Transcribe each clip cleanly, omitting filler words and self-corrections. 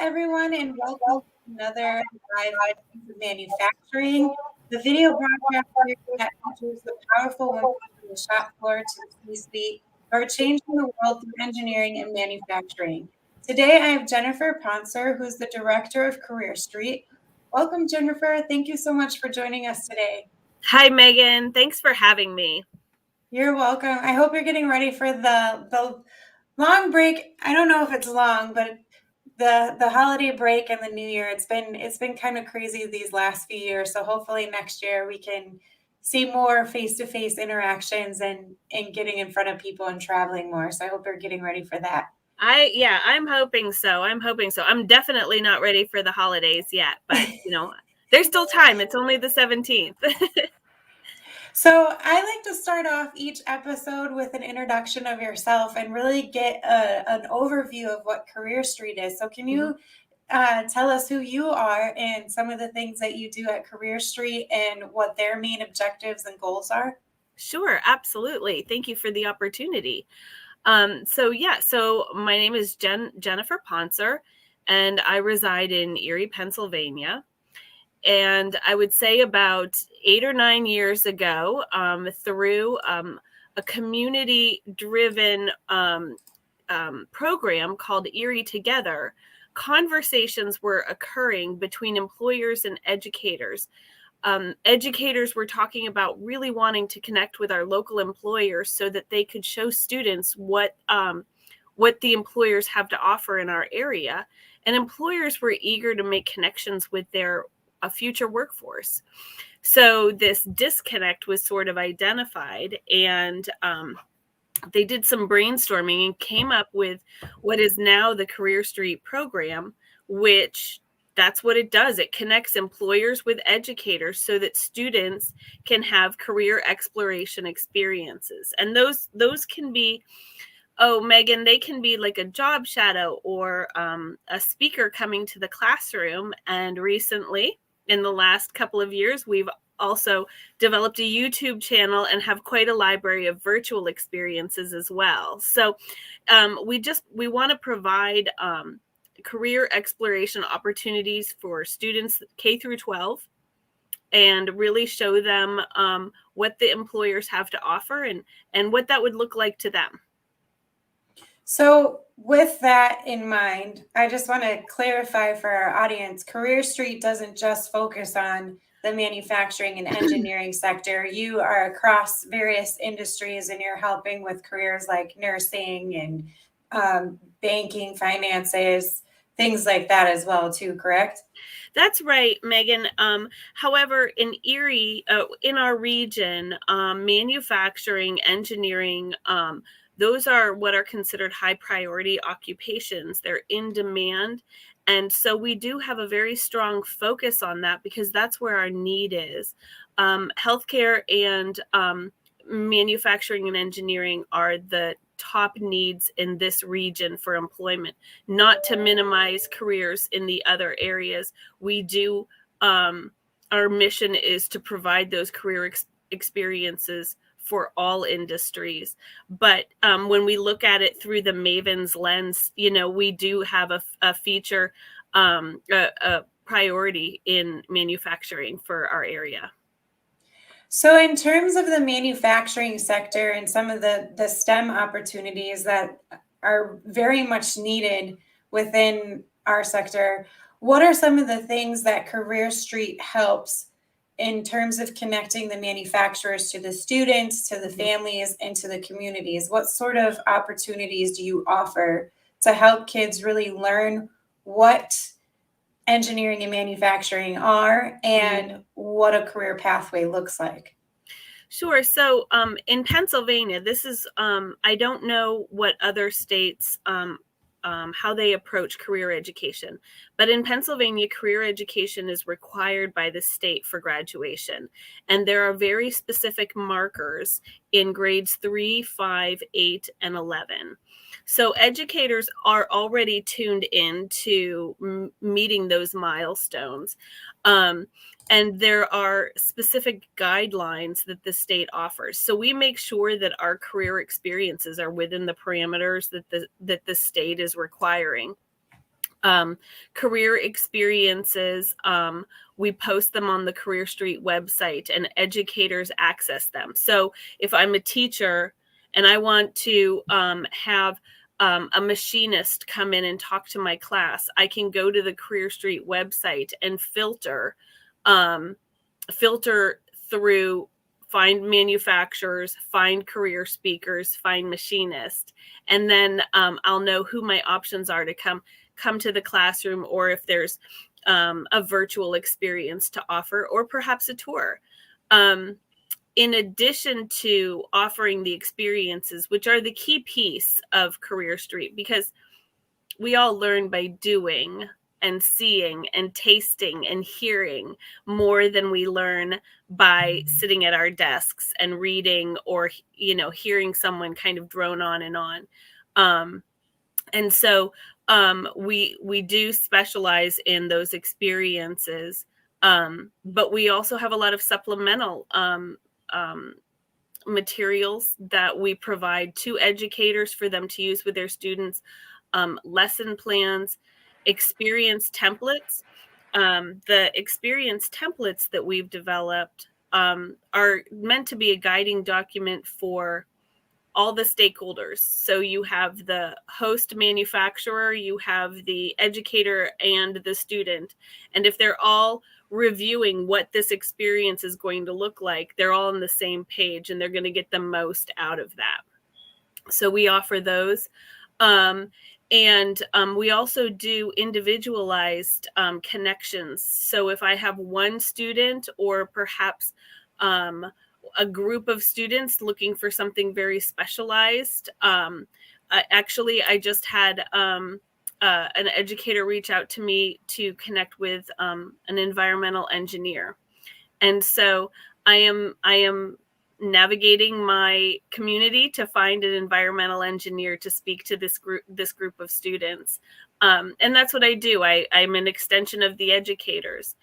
everyone, and welcome to another live Mavens of Manufacturing, the video broadcast series that features the powerful women from the shop floor to the C-suite who are changing the world through engineering and manufacturing. Today, I have Jennifer Pontzer, who's the director of Career Street. Welcome, Jennifer. Thank you so much for joining us today. Hi, Megan. Thanks for having me. You're welcome. I hope you're getting ready for the long break. I don't know if it's long, but the holiday break and the new year, it's been kind of crazy these last few years. So hopefully next year we can see more face-to-face interactions and getting in front of people and traveling more. So I hope you're getting ready for that. I'm hoping so. I'm definitely not ready for the holidays yet, but there's still time. It's only the 17th. So I like to start off each episode with an introduction of yourself and really get an overview of what Career Street is. So can you tell us who you are and some of the things that you do at Career Street and what their main objectives and goals are? Sure, absolutely. Thank you for the opportunity. So my name is Jennifer Pontzer, and I reside in Erie, Pennsylvania. And I would say about 8 or 9 years ago, through a community-driven program called Erie Together, conversations were occurring between employers and educators. Educators were talking about really wanting to connect with our local employers so that they could show students what the employers have to offer in our area. And employers were eager to make connections with their future workforce. So this disconnect was sort of identified, and they did some brainstorming and came up with what is now the Career Street program, which that's what it does. It connects employers with educators so that students can have career exploration experiences. And those can be, Megan, they can be like a job shadow or a speaker coming to the classroom. And recently, in the last couple of years, we've also developed a YouTube channel and have quite a library of virtual experiences as well. So we want to provide career exploration opportunities for students K through 12 and really show them what the employers have to offer and what that would look like to them. So with that in mind, I just want to clarify for our audience, Career Street doesn't just focus on the manufacturing and engineering sector. You are across various industries and you're helping with careers like nursing and banking, finances, things like that as well too, correct? That's right, Megan. However, in Erie, in our region, manufacturing, engineering, those are what are considered high priority occupations. They're in demand. And so we do have a very strong focus on that because that's where our need is. Healthcare and manufacturing and engineering are the top needs in this region for employment, not to minimize careers in the other areas. We do, our mission is to provide those career experiences for all industries. But when we look at it through the Mavens lens, we do have a feature, a priority in manufacturing for our area. So in terms of the manufacturing sector and some of the STEM opportunities that are very much needed within our sector, what are some of the things that Career Street helps in terms of connecting the manufacturers to the students, to the families, and to the communities? What sort of opportunities do you offer to help kids really learn what engineering and manufacturing are and what a career pathway looks like? Sure. So in Pennsylvania, this is, I don't know what other states, how they approach career education. But in Pennsylvania, career education is required by the state for graduation. And there are very specific markers in grades 3, 5, 8, and 11. So educators are already tuned in to meeting those milestones. And there are specific guidelines that the state offers. So we make sure that our career experiences are within the parameters that the state is requiring. Career experiences, we post them on the Career Street website and educators access them. So if I'm a teacher and I want to have a machinist come in and talk to my class, I can go to the Career Street website and filter through, find manufacturers, find career speakers, find machinists, and then I'll know who my options are to come to the classroom, or if there's a virtual experience to offer, or perhaps a tour. In addition to offering the experiences, which are the key piece of Career Street, because we all learn by doing and seeing and tasting and hearing more than we learn by sitting at our desks and reading, or hearing someone kind of drone on and on. And so we do specialize in those experiences, but we also have a lot of supplemental materials that we provide to educators for them to use with their students. Lesson plans, experience templates. The experience templates that we've developed are meant to be a guiding document for all the stakeholders. So you have the host manufacturer, you have the educator, and the student. And if they're all reviewing what this experience is going to look like, they're all on the same page and they're going to get the most out of that. So we offer those. And we also do individualized connections. So if I have one student, or perhaps a group of students looking for something very specialized, actually, I just had an educator reach out to me to connect with an environmental engineer. And so I am navigating my community to find an environmental engineer to speak to this group of students. And that's what I do. I'm an extension of the educators.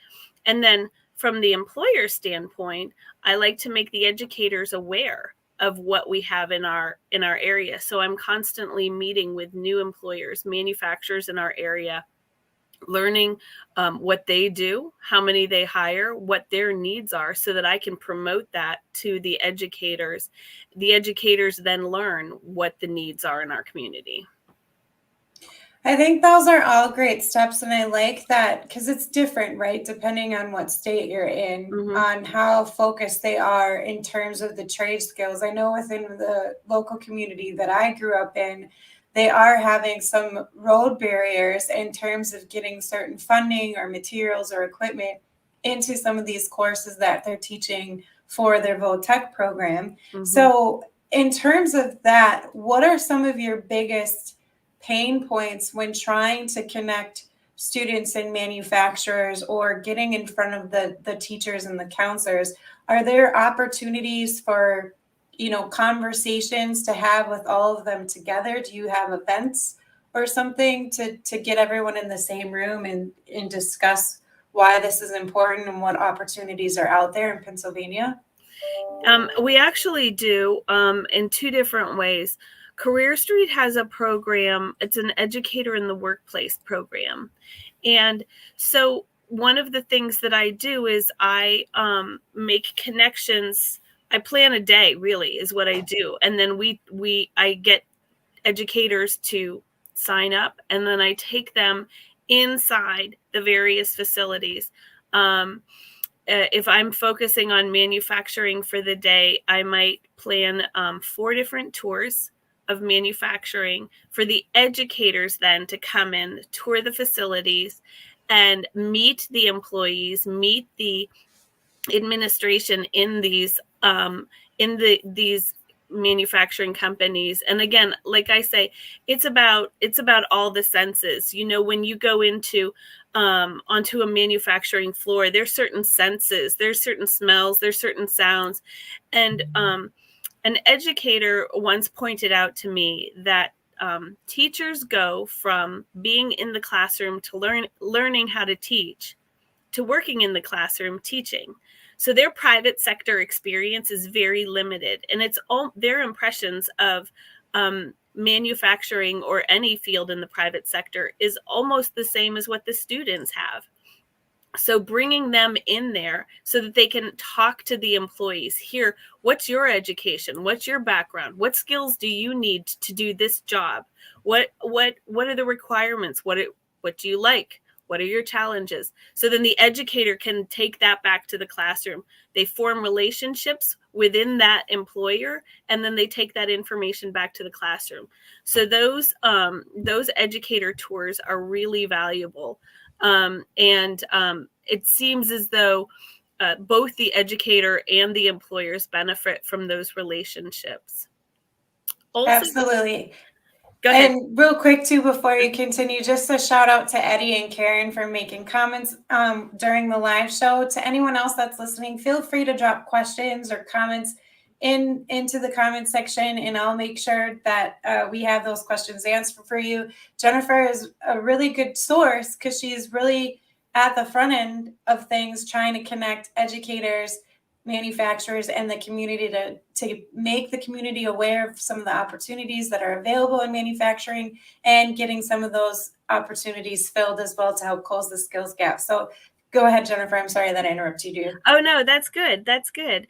And then from the employer standpoint, I like to make the educators aware of what we have in our area. So I'm constantly meeting with new employers, manufacturers in our area, learning what they do, how many they hire, what their needs are, so that I can promote that to the educators. The educators then learn what the needs are in our community. I think those are all great steps, and I like that because it's different, right? Depending on what state you're in, on how focused they are in terms of the trade skills. I know within the local community that I grew up in, they are having some road barriers in terms of getting certain funding or materials or equipment into some of these courses that they're teaching for their VOTech program. So in terms of that, what are some of your biggest pain points when trying to connect students and manufacturers, or getting in front of the teachers and the counselors? Are there opportunities for conversations to have with all of them together? Do you have events or something to get everyone in the same room and discuss why this is important and what opportunities are out there in Pennsylvania? We actually do in two different ways. Career Street has a program. It's an educator in the workplace program. And so one of the things that I do is I make connections. I plan a day, really, is what I do. And then I get educators to sign up, and then I take them inside the various facilities. If I'm focusing on manufacturing for the day, I might plan 4 different tours of manufacturing for the educators then to come in, tour the facilities, and meet the employees, meet the administration in these these manufacturing companies. And again, like I say, it's about all the senses. When you go into onto a manufacturing floor, there's certain senses, there's certain smells, there's certain sounds. And an educator once pointed out to me that teachers go from being in the classroom to learning how to teach, to working in the classroom teaching. So their private sector experience is very limited, and it's all their impressions of manufacturing or any field in the private sector is almost the same as what the students have. So bringing them in there so that they can talk to the employees. Here, what's your education? What's your background? What skills do you need to do this job? What are the requirements? What do you like? What are your challenges? So then the educator can take that back to the classroom. They form relationships within that employer, and then they take that information back to the classroom. So those educator tours are really valuable. It seems as though both the educator and the employers benefit from those relationships. Also, Absolutely. go ahead. And real quick too, before you continue, just a shout out to Eddie and Karen for making comments during the live show. To anyone else that's listening, feel free to drop questions or comments into the comment section, and I'll make sure that we have those questions answered for you. Jennifer is a really good source because she's really at the front end of things, trying to connect educators, manufacturers, and the community to make the community aware of some of the opportunities that are available in manufacturing, and getting some of those opportunities filled as well to help close the skills gap. So go ahead, Jennifer. I'm sorry that I interrupted you. Oh, no, that's good. That's good.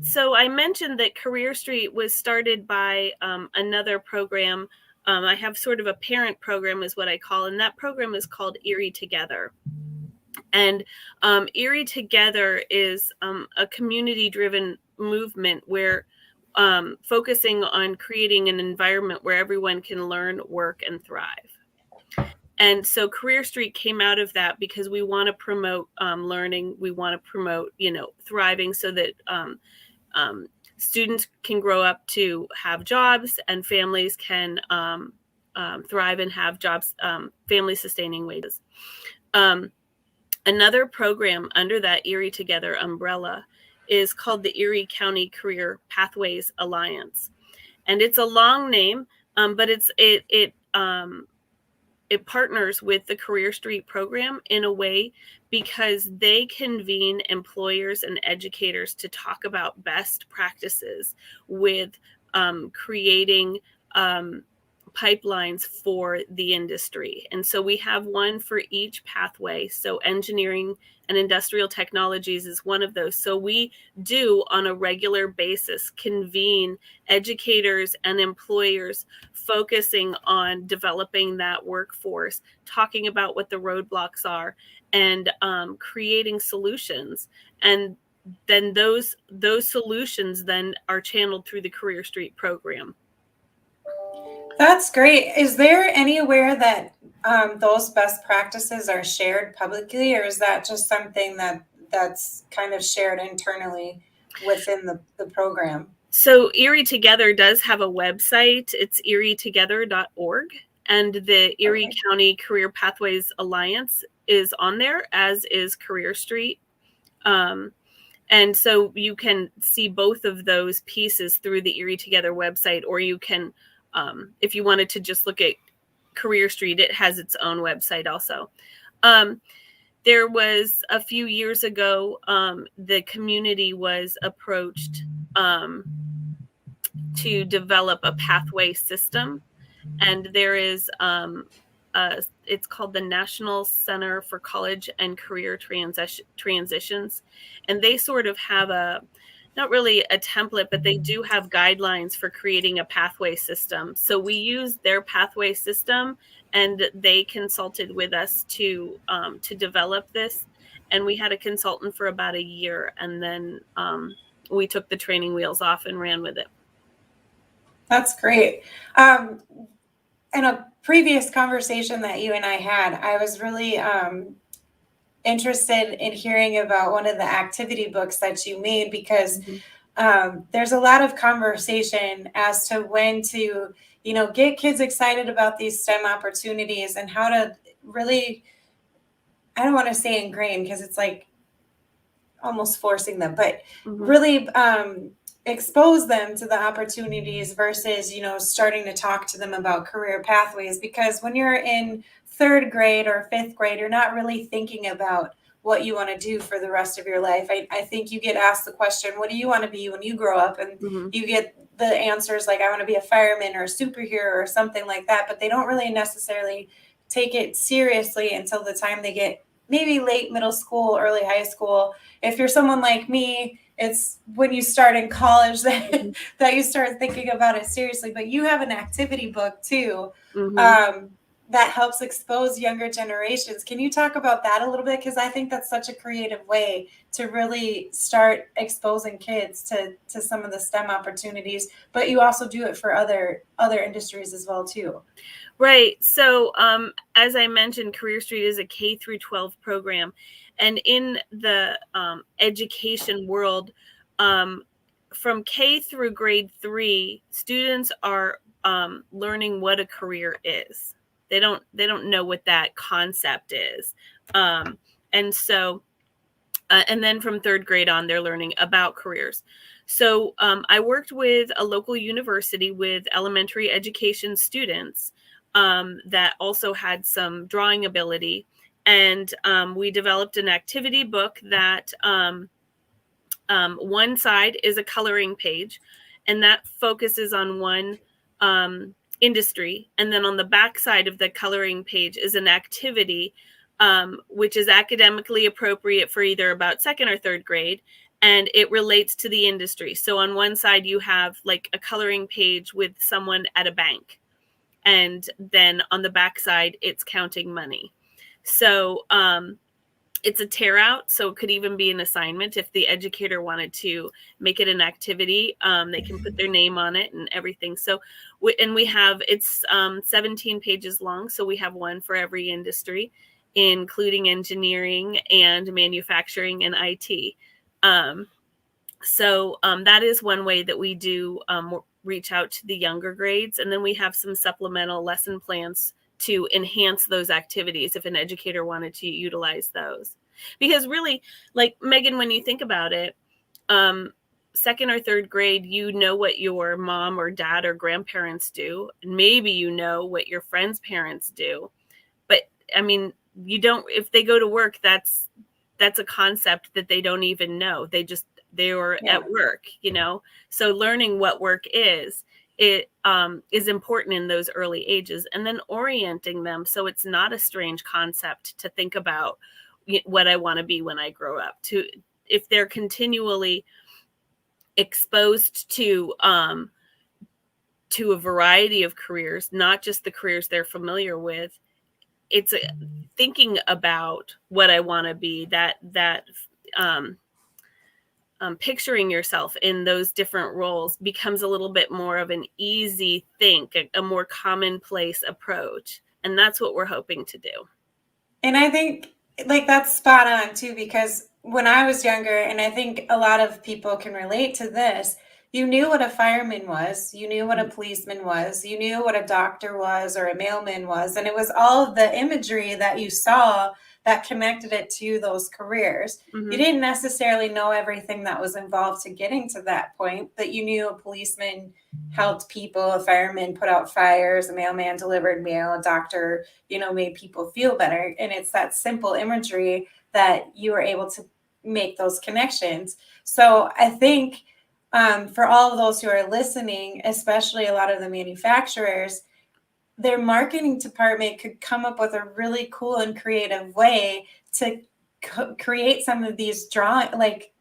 So I mentioned that Career Street was started by another program. I have sort of a parent program is what I call, and that program is called Erie Together. And Erie Together is a community-driven movement where focusing on creating an environment where everyone can learn, work, and thrive. And so Career Street came out of that because we want to promote learning. We want to promote, thriving so that students can grow up to have jobs and families can thrive and have jobs, family-sustaining wages. Another program under that Erie Together umbrella is called the Erie County Career Pathways Alliance. And it's a long name, but it partners with the Career Street program in a way because they convene employers and educators to talk about best practices with creating pipelines for the industry. And so we have one for each pathway. So engineering and industrial technologies is one of those. So we do on a regular basis convene educators and employers focusing on developing that workforce, talking about what the roadblocks are, and creating solutions. And then those solutions then are channeled through the Career Street program. That's great. Is there anywhere that those best practices are shared publicly, or is that just something that's kind of shared internally within the program? So Erie Together does have a website. It's erietogether.org. And the Erie County Career Pathways Alliance is on there, as is Career Street. And so you can see both of those pieces through the Erie Together website, or you can, if you wanted to just look at Career Street, it has its own website also. There was a few years ago, the community was approached to develop a pathway system. And there is, it's called the National Center for College and Career Transitions. And they sort of have not really a template, but they do have guidelines for creating a pathway system. So we used their pathway system, and they consulted with us to develop this. And we had a consultant for about a year, and then we took the training wheels off and ran with it. That's great. In a previous conversation that you and I had, I was really interested in hearing about one of the activity books that you made, because there's a lot of conversation as to when to, get kids excited about these STEM opportunities and how to really, I don't want to say ingrain because it's like almost forcing them, but really expose them to the opportunities versus, starting to talk to them about career pathways. Because when you're in third grade or fifth grade, you're not really thinking about what you want to do for the rest of your life. I think you get asked the question, what do you want to be when you grow up? And you get the answers like, I want to be a fireman or a superhero or something like that, but they don't really necessarily take it seriously until the time they get maybe late middle school, early high school. If you're someone like me, it's when you start in college that, that you start thinking about it seriously. But you have an activity book too, that helps expose younger generations. Can you talk about that a little bit? Because I think that's such a creative way to really start exposing kids to some of the STEM opportunities, but you also do it for other industries as well too. Right. So, as I mentioned, Career Street is a K through 12 program, and in the education world, from K through grade 3, students are learning what a career is. They don't know what that concept is, and so, and then from 3rd grade on, they're learning about careers. So, I worked with a local university with elementary education students that also had some drawing ability. And we developed an activity book that one side is a coloring page, and that focuses on one industry. And then on the back side of the coloring page is an activity, which is academically appropriate for either about 2nd or 3rd grade. And it relates to the industry. So on one side, you have like a coloring page with someone at a bank. And then on the backside, it's counting money. So it's a tear out. So it could even be an assignment if the educator wanted to make it an activity. They can put their name on it and everything. So, we have, it's 17 pages long. So we have one for every industry, including engineering and manufacturing and IT. So that is one way that we do reach out to the younger grades. And then we have some supplemental lesson plans to enhance those activities if an educator wanted to utilize those. Because really, like Meaghan, when you think about it, 2nd or 3rd grade, you know what your mom or dad or grandparents do. And maybe you know what your friends' parents do. But I mean, you don't, if they go to work, that's a concept that they don't even know. They were at work, so learning what work is, it is important in those early ages, and then orienting them so it's not a strange concept to think about what I want to be when I grow up. If they're continually exposed to a variety of careers, not just the careers they're familiar with, it's thinking about what I want to be, that picturing yourself in those different roles becomes a little bit more of an easy think, a more commonplace approach. And that's what we're hoping to do. And I think like that's spot on too, because when I was younger, and I think a lot of people can relate to this, you knew what a fireman was, you knew what a policeman was, you knew what a doctor was or a mailman was, and it was all of the imagery that you saw that connected it to those careers. You didn't necessarily know everything that was involved to getting to that point, but you knew a policeman helped people, a fireman put out fires, a mailman delivered mail, a doctor, made people feel better. And it's that simple imagery that you were able to make those connections. So I think for all of those who are listening, especially a lot of the manufacturers, their marketing department could come up with a really cool and creative way to create some of these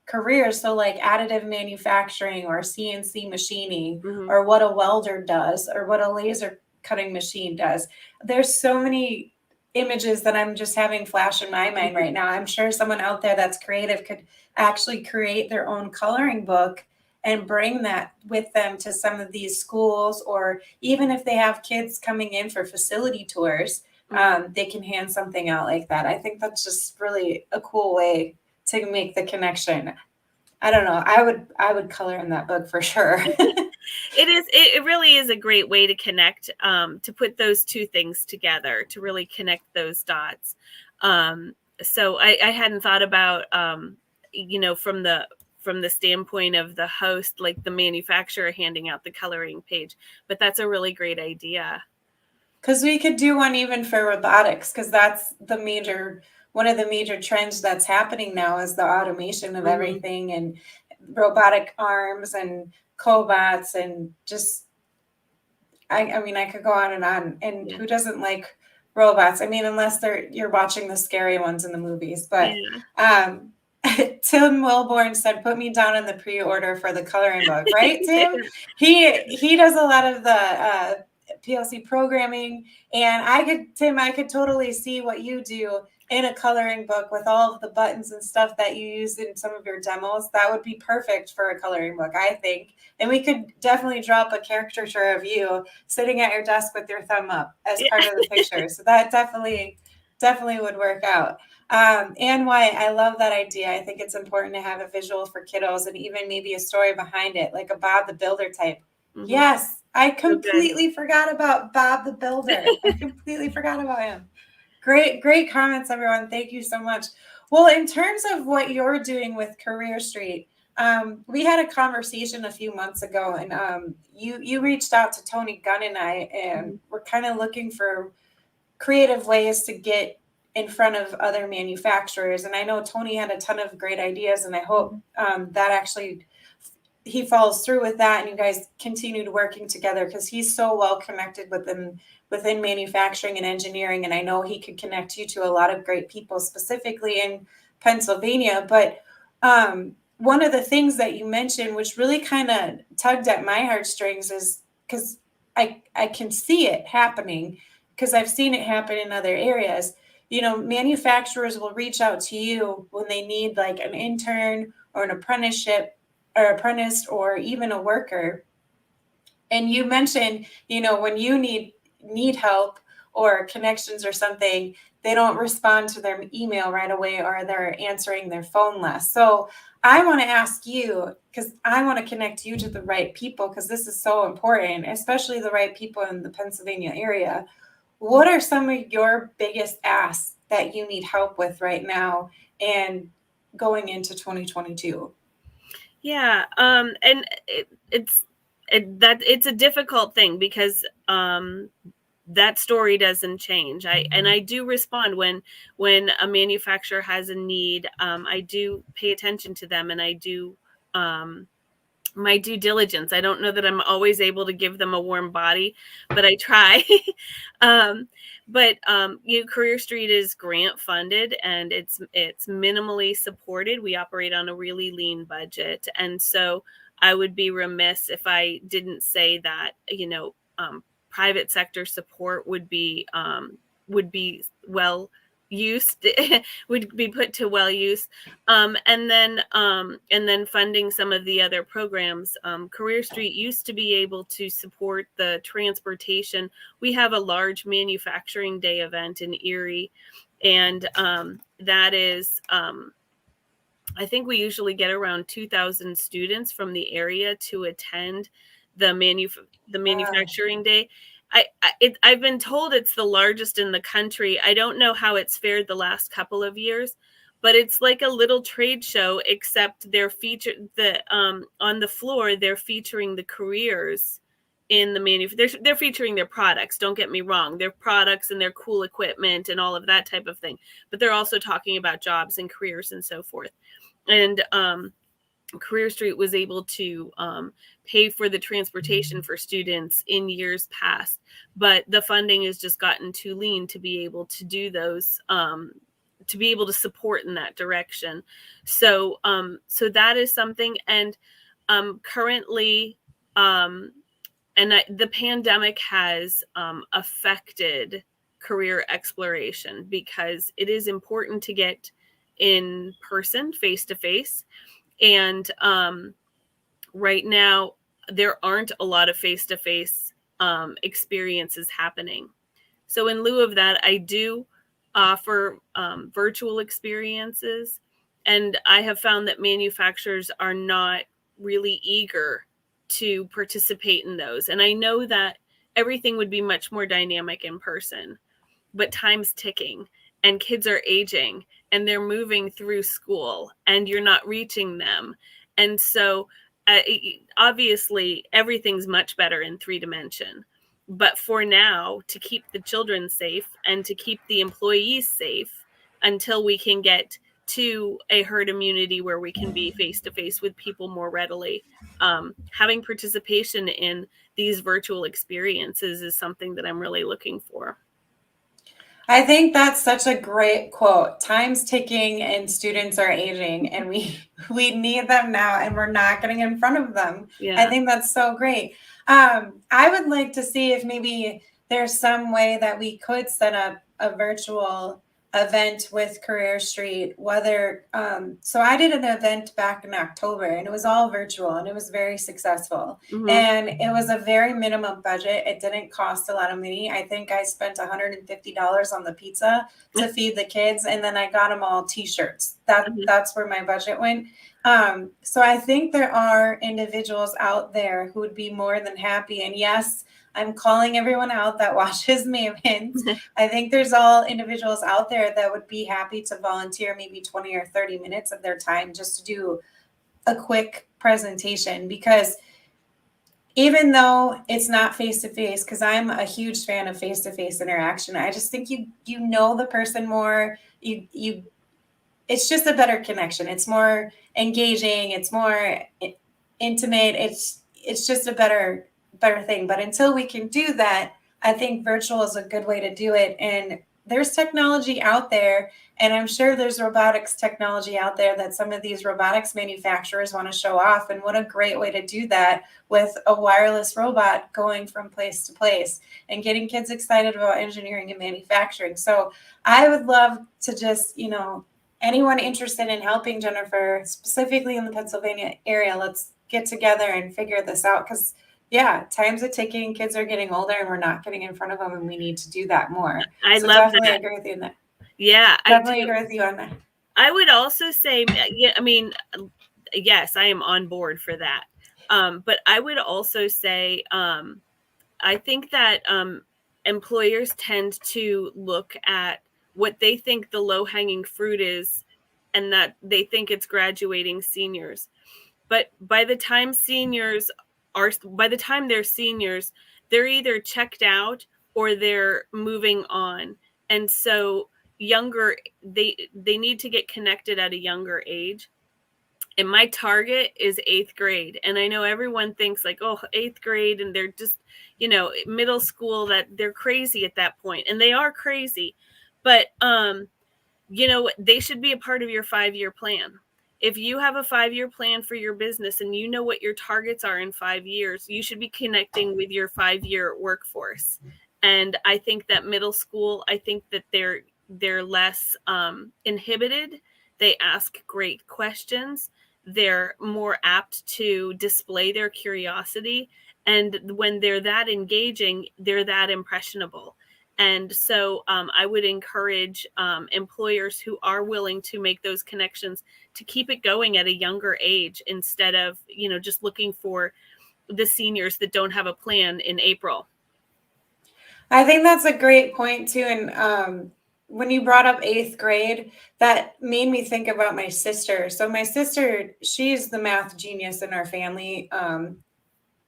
careers. So like additive manufacturing or CNC machining, or what a welder does, or what a laser cutting machine does. There's so many images that I'm just having flash in my mind right now. I'm sure someone out there that's creative could actually create their own coloring book and bring that with them to some of these schools, or even if they have kids coming in for facility tours, they can hand something out like that. I think that's just really a cool way to make the connection. I don't know. I would color in that book for sure. It really is a great way to connect, to put those two things together, to really connect those dots. So I hadn't thought about, from the standpoint of the host, like the manufacturer handing out the coloring page, but that's a really great idea. Because we could do one even for robotics, because that's the major one of the major trends that's happening now is the automation of Mhm. everything, and robotic arms and cobots, and just I mean, I could go on, and Yeah. who doesn't like robots? I mean, unless you're watching the scary ones in the movies. But Yeah. Tim Wilborn said, "Put me down in the pre-order for the coloring book." Right, Tim? He does a lot of the PLC programming, and I could totally see what you do in a coloring book with all of the buttons and stuff that you use in some of your demos. That would be perfect for a coloring book, I think. And we could definitely drop a caricature of you sitting at your desk with your thumb up as part of the picture. So that definitely would work out. And why I love that idea. I think it's important to have a visual for kiddos, and even maybe a story behind it, like a Bob the Builder type. Mhm. Yes, I So good. completely forgot about Bob the Builder. I completely forgot about him. Great comments, everyone. Thank you so much. Well, in terms of what you're doing with Career Street, we had a conversation a few months ago, and you reached out to Tony Gunn and I, and we're kind of looking for creative ways to get in front of other manufacturers. And I know Tony had a ton of great ideas, and I hope that actually he follows through with that, and you guys continued working together, because he's so well connected within manufacturing and engineering, and I know he could connect you to a lot of great people, specifically in Pennsylvania. But one of the things that you mentioned, which really kind of tugged at my heartstrings, is because I can see it happening, because I've seen it happen in other areas. Manufacturers will reach out to you when they need like an intern or an apprenticeship or apprentice or even a worker. And you mentioned, when you need help or connections or something, they don't respond to their email right away, or they're answering their phone less. So I want to ask you, because I want to connect you to the right people, because this is so important, especially the right people in the Pennsylvania area. What are some of your biggest asks that you need help with right now and going into 2022? Yeah, and it's a difficult thing, because that story doesn't change. I do respond when a manufacturer has a need. I do pay attention to them, and I do my due diligence. I don't know that I'm always able to give them a warm body, but I try. But Career Street is grant funded, and it's minimally supported. We operate on a really lean budget, and so I would be remiss if I didn't say that private sector support would be well used, would be put to well use. And then funding some of the other programs. Career Street used to be able to support the transportation. We have a large manufacturing day event in Erie, and that is I think we usually get around 2,000 students from the area to attend the manufacturing day. I've been told it's the largest in the country. I don't know how it's fared the last couple of years, but it's like a little trade show, except they're on the floor. They're featuring the careers in the they're featuring their products. Don't get me wrong, their products and their cool equipment and all of that type of thing. But they're also talking about jobs and careers and so forth. And Career Street was able to pay for the transportation for students in years past, but the funding has just gotten too lean to be able to do those, to be able to support in that direction. So that is something. And currently, the pandemic has affected career exploration, because it is important to get in person, face to face. And right now, there aren't a lot of face-to-face experiences happening. So in lieu of that, I do offer virtual experiences, and I have found that manufacturers are not really eager to participate in those. And I know that everything would be much more dynamic in person, but time's ticking, and kids are aging, and they're moving through school, and you're not reaching them. And so obviously everything's much better in 3 dimension, but for now, to keep the children safe and to keep the employees safe, until we can get to a herd immunity where we can be face to face with people more readily. Having participation in these virtual experiences is something that I'm really looking for. I think that's such a great quote. Time's ticking and students are aging, and we need them now, and we're not getting in front of them. I Yeah. think that's so great. I would like to see if maybe there's some way that we could set up a virtual event with Career Street, whether so I did an event back in October, and it was all virtual, and it was very successful. Mm-hmm. And it was a very minimum budget. It didn't cost a lot of money. I think I spent $150 on the pizza to feed the kids, and then I got them all t-shirts. That's where my budget went. So I think there are individuals out there who would be more than happy. And yes, I'm calling everyone out that watches Mavens. I think there's all individuals out there that would be happy to volunteer maybe 20 or 30 minutes of their time just to do a quick presentation, because even though it's not face-to-face, because I'm a huge fan of face-to-face interaction, I just think you know the person more. You it's just a better connection. It's more engaging. It's more intimate. It's just a better thing. But until we can do that, I think virtual is a good way to do it. And there's technology out there, and I'm sure there's robotics technology out there that some of these robotics manufacturers want to show off. And what a great way to do that with a wireless robot going from place to place and getting kids excited about engineering and manufacturing. So I would love to just, anyone interested in helping Jennifer, specifically in the Pennsylvania area, let's get together and figure this out. Because time's a ticking, kids are getting older, and we're not getting in front of them, and we need to do that more. I so love definitely that. agree with you on that. Yeah, Definitely agree with you on that. I would also say, yes, I am on board for that. But I would also say, I think that employers tend to look at what they think the low-hanging fruit is, and that they think it's graduating seniors. But by the time they're seniors, they're either checked out or they're moving on. And so they need to get connected at a younger age. And my target is 8th grade. And I know everyone thinks like, oh, 8th grade, and they're just, middle school, that they're crazy at that point. And they are crazy. But, they should be a part of your 5-year plan. If you have a 5-year plan for your business and you know what your targets are in 5 years, you should be connecting with your 5-year workforce. And I think that middle school, I think that they're less inhibited. They ask great questions. They're more apt to display their curiosity. And when they're that engaging, they're that impressionable. And so I would encourage employers who are willing to make those connections to keep it going at a younger age, instead of, just looking for the seniors that don't have a plan in April. I think that's a great point too. And when you brought up 8th grade, that made me think about my sister. So my sister, she's the math genius in our family.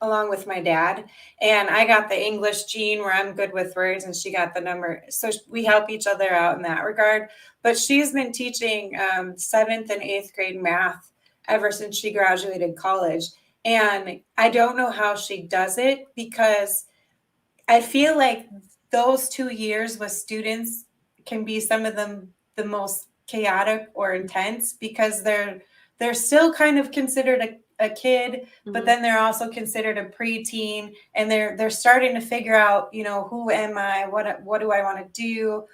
Along with my dad, and I got the English gene where I'm good with words, and she got the number. So we help each other out in that regard. But she's been teaching 7th and 8th grade math ever since she graduated college. And I don't know how she does it, because I feel like those 2 years with students can be some of them the most chaotic or intense, because they're still kind of considered a kid, but then they're also considered a preteen, and they're starting to figure out, who am I, what do I want to do.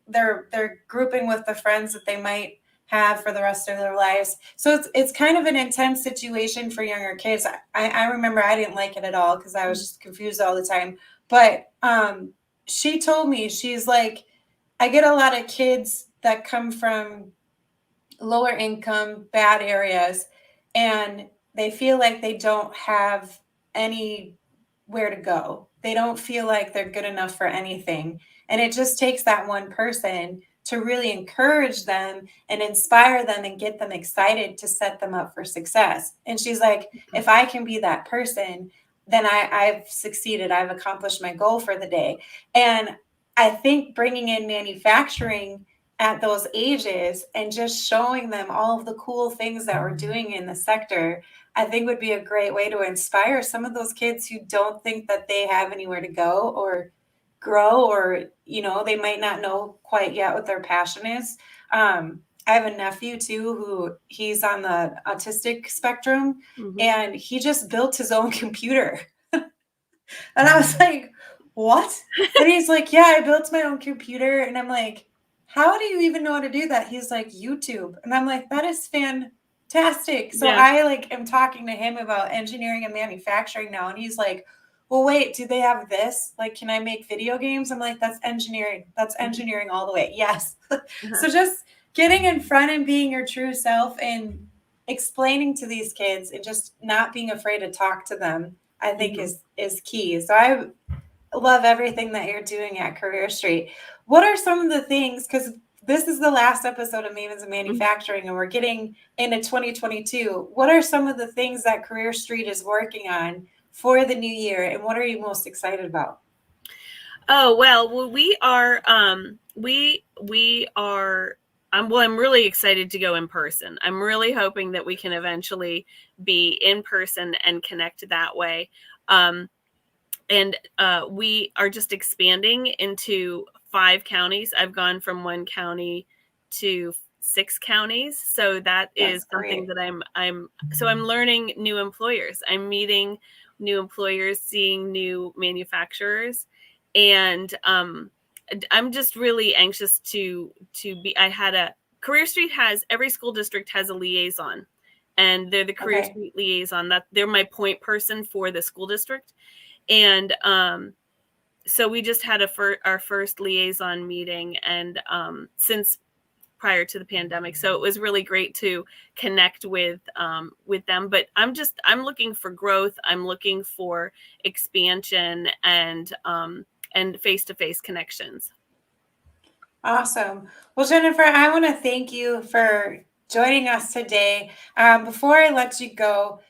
They're grouping with the friends that they might have for the rest of their lives. So it's kind of an intense situation for younger kids. I remember I didn't like it at all, because I was just confused all the time. But she told me, she's like, I get a lot of kids that come from lower income, bad areas, and they feel like they don't have anywhere to go. They don't feel like they're good enough for anything. And it just takes that one person to really encourage them and inspire them and get them excited to set them up for success. And she's like, if I can be that person, then I've succeeded. I've accomplished my goal for the day. And I think bringing in manufacturing at those ages and just showing them all of the cool things that we're doing in the sector, I think would be a great way to inspire some of those kids who don't think that they have anywhere to go or grow, or, they might not know quite yet what their passion is. I have a nephew too, who he's on the autistic spectrum, and he just built his own computer. And I was like, what? And he's like, yeah, I built my own computer. And I'm like, how do you even know how to do that? He's like, YouTube. And I'm like, that is fantastic. So I am talking to him about engineering and manufacturing now. And he's like, well, wait, do they have this? Like, can I make video games? I'm like, that's engineering. That's engineering all the way. Yes. So just getting in front and being your true self and explaining to these kids and just not being afraid to talk to them, I think is key. So I love everything that you're doing at Career Street. What are some of the things, because this is the last episode of Mavens of Manufacturing and we're getting into 2022. What are some of the things that Career Street is working on for the new year, and what are you most excited about? Oh, well, we are, I'm really excited to go in person. I'm really hoping that we can eventually be in person and connect that way. And we are just expanding into 5 counties. I've gone from 1 county to 6 counties. So that's something that I'm learning new employers. I'm meeting new employers, seeing new manufacturers. And I'm just really anxious to be. Career Street every school district has a liaison, and they're the Career Street liaison. That they're my point person for the school district. And so we just had our first liaison meeting, and since prior to the pandemic, so it was really great to connect with them. But I'm looking for growth. I'm looking for expansion and face-to-face connections. Awesome. Well, Jennifer, I want to thank you for joining us today. Before I let you go,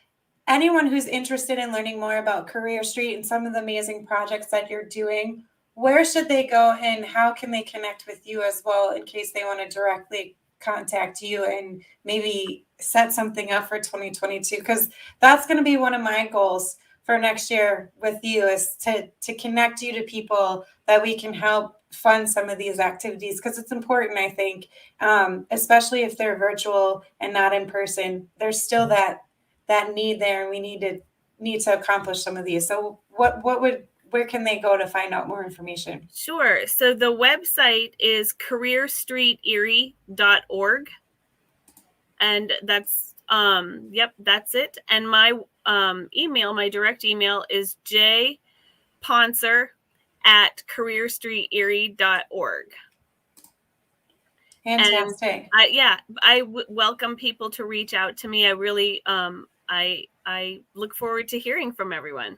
anyone who's interested in learning more about Career Street and some of the amazing projects that you're doing, where should they go and how can they connect with you as well, in case they want to directly contact you and maybe set something up for 2022? Because that's going to be one of my goals for next year with you, is to connect you to people that we can help fund some of these activities, because it's important, I think, especially if they're virtual and not in person. There's still that need there, and we need to accomplish some of these. So where can they go to find out more information? Sure. So the website is careerstreeterie.org. And that's that's it. And my my direct email is jpontzer@careerstreeterie.org. Fantastic. And I welcome people to reach out to me. I really I look forward to hearing from everyone.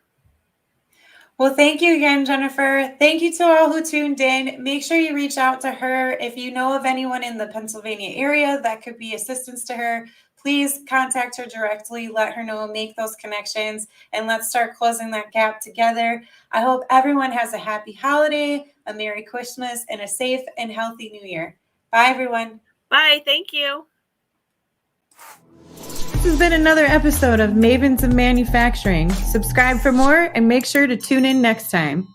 Well, thank you again, Jennifer. Thank you to all who tuned in. Make sure you reach out to her. If you know of anyone in the Pennsylvania area that could be assistance to her, please contact her directly. Let her know, make those connections, and let's start closing that gap together. I hope everyone has a happy holiday, a Merry Christmas, and a safe and healthy New Year. Bye, everyone. Bye. Thank you. This has been another episode of Mavens of Manufacturing. Subscribe for more and make sure to tune in next time.